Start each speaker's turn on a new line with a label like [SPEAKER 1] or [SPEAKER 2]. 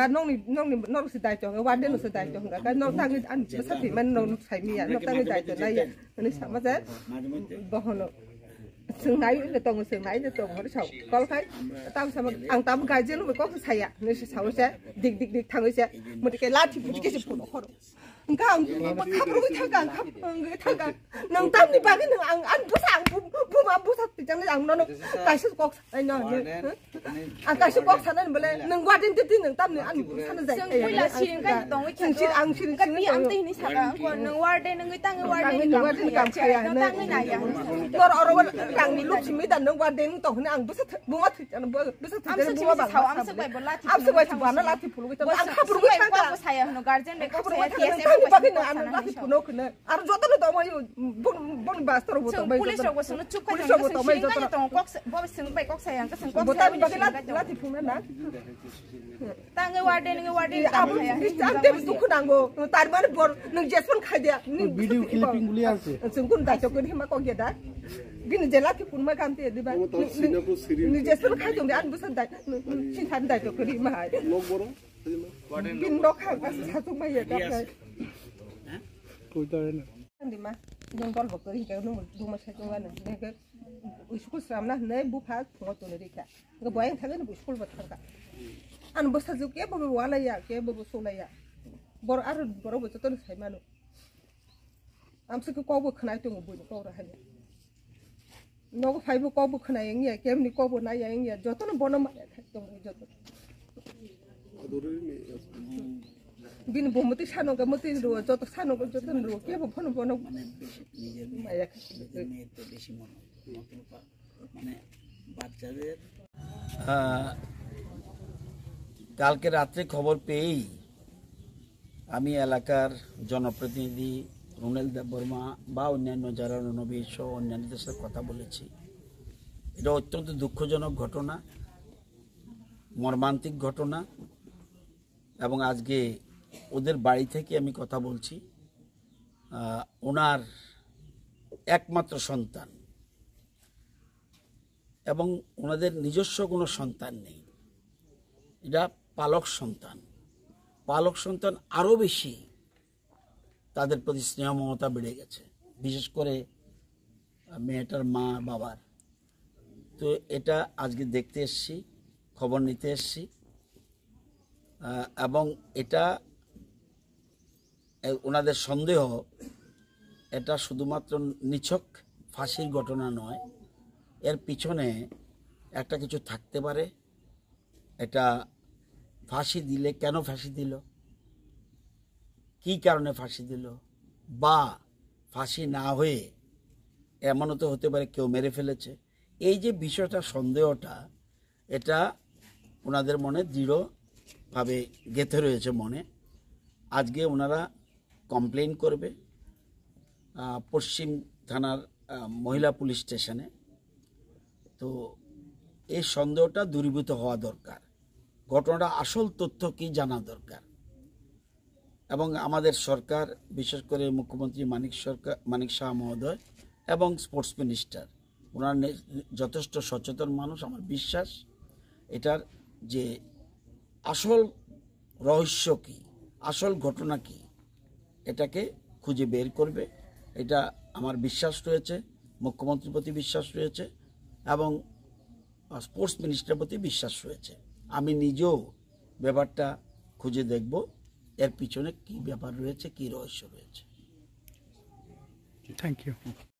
[SPEAKER 1] ga nong si dai chong wa den si dai chong ga nong tang an sa ti man nong sai mi ya nong tang dai chong nai ya ni sa ma se bo hono sừng nãy là tông sừng nãy là tông nó sầu có thấy tao sao mà ăn tao cái gì nó phải có cái xài à nó sầu sẽ địch thằng ấy sẽ một cái lá thì cái gì phụ nó khó cái ông khắp rồi thằng càng nông tao đi ba cái nông ăn bữa sáng bữa mà bữa sáng thì chẳng là ăn nó cái sức bóc anh nói ăn cái sức bóc sao nó mới nông qua đến tí nông tao nữa ăn sao nó dậy
[SPEAKER 2] sừng quay là xin cái tông cái
[SPEAKER 1] xin
[SPEAKER 2] cái mi ăn tí ní sao còn nông qua đây nông ta nông qua đây nông cảm thấy à nông cái này à
[SPEAKER 1] nó càng đi lúc chỉ mấy đàn nông qua đến tổng cái ăn bữa mà thịt ăn bữa thịt
[SPEAKER 2] cái bữa bằng ám sức vậy
[SPEAKER 1] bữa lá thì phụ cái
[SPEAKER 2] ăn khắp rồi cái qua sai à nó garden để có sai thì
[SPEAKER 1] Tapi bagi na anu lati puno kena. Aru jota lo tau mai bon bastar bo tau mai.
[SPEAKER 2] Police ro sunu chuk ka jong mai jota tong kok bo sing bai kok sayang ka sing kok.
[SPEAKER 1] Botan bagi lati puno na.
[SPEAKER 2] Ta ngai warden
[SPEAKER 1] abu ante tu kunango. Tar man bor nung jespan khai dia.
[SPEAKER 3] Video clipping buli ase.
[SPEAKER 1] Sung kun ta chok ni ma ko ge da. Bin je lati pun ma kam te di ba. Ni jespan khai jong dia an busan da. Sin than da chok ni ma.
[SPEAKER 3] Log boro.
[SPEAKER 1] Bin dok khai ba sa tu mai ya da.
[SPEAKER 3] Koi tare na.
[SPEAKER 1] Di ma jong dol bok ri ka nung du ma sa jong na ne ke school sam na ne bu pha ngo to ne ri ka. Ga boy thang ne bu school ba thang ka. An bo sa ju ke bo wala ya ke bo so la ya. Bor ar bor bo to sai manu. Am se ko bo khna to ngo bu ko ra ha ne. No ko phai bo ko bo khna yang ya ke ni ko bo na yang ya joto na bono ma tha to ngo joto. Bin bomoti sano ga moti ro joto sano ga joto ro ke bo phano bono মায়া
[SPEAKER 4] মেয়েতে বেশি মনে মানে বাচ্চাদের কালকে রাত্রে খবর পেয়েই আমি এলাকার জনপ্রতিনিধি রুনেল দেববর্মা বা অন্যান্য যারা রণবীর সহ অন্যান্যদের সাথে কথা বলেছি। এটা অত্যন্ত দুঃখজনক ঘটনা, মর্মান্তিক ঘটনা এবং আজকে ওদের বাড়ি থেকে আমি কথা বলছি। ওনার একমাত্র সন্তান এবং ওনাদের নিজস্ব কোনো সন্তান নেই, এটা পালক সন্তান আরও বেশি তাদের প্রতি স্নেহ মমতা বেড়ে গেছে, বিশেষ করে মেয়েটার মা বাবার। তো এটা আজকে দেখতে এসেছি, খবর নিতে এসেছি এবং এটা ওনাদের সন্দেহ এটা শুধুমাত্র নিছক ফাঁসির ঘটনা নয়, এর পিছনে একটা কিছু থাকতে পারে। এটা ফাঁসি দিলে কেন ফাঁসি দিল, কী কারণে ফাঁসি দিল, বা ফাঁসি না হয়ে এমনও তো হতে পারে কেউ মেরে ফেলেছে। এই যে বিষয়টা, সন্দেহটা, এটা ওনাদের মনে দৃঢ়ভাবে গেঁথে রয়েছে মনে। আজকে ওনারা কমপ্লেন করবে পশ্চিম থানার মহিলা পুলিশ স্টেশনে। তো এই সন্দেহটা দূরীভূত হওয়া দরকার, ঘটনাটা আসল তথ্য কি জানা দরকার। এবং আমাদের সরকার, বিশেষ করে মুখ্যমন্ত্রী মানিক শাহ মহোদয় এবং স্পোর্টস মিনিস্টার, ওনার যথেষ্ট সচেতন মানুষ। আমার বিশ্বাস এটার যে আসল রহস্য কি, আসল ঘটনা কি, এটাকে খুঁজে বের করবে। এটা আমার বিশ্বাস রয়েছে, মুখ্যমন্ত্রীর প্রতি বিশ্বাস রয়েছে এবং স্পোর্টস মিনিস্টারের প্রতি বিশ্বাস রয়েছে। আমি নিজেও ব্যাপারটা খুঁজে দেখব, এর পিছনে কি ব্যাপার রয়েছে, কি রহস্য রয়েছে।
[SPEAKER 3] Thank you.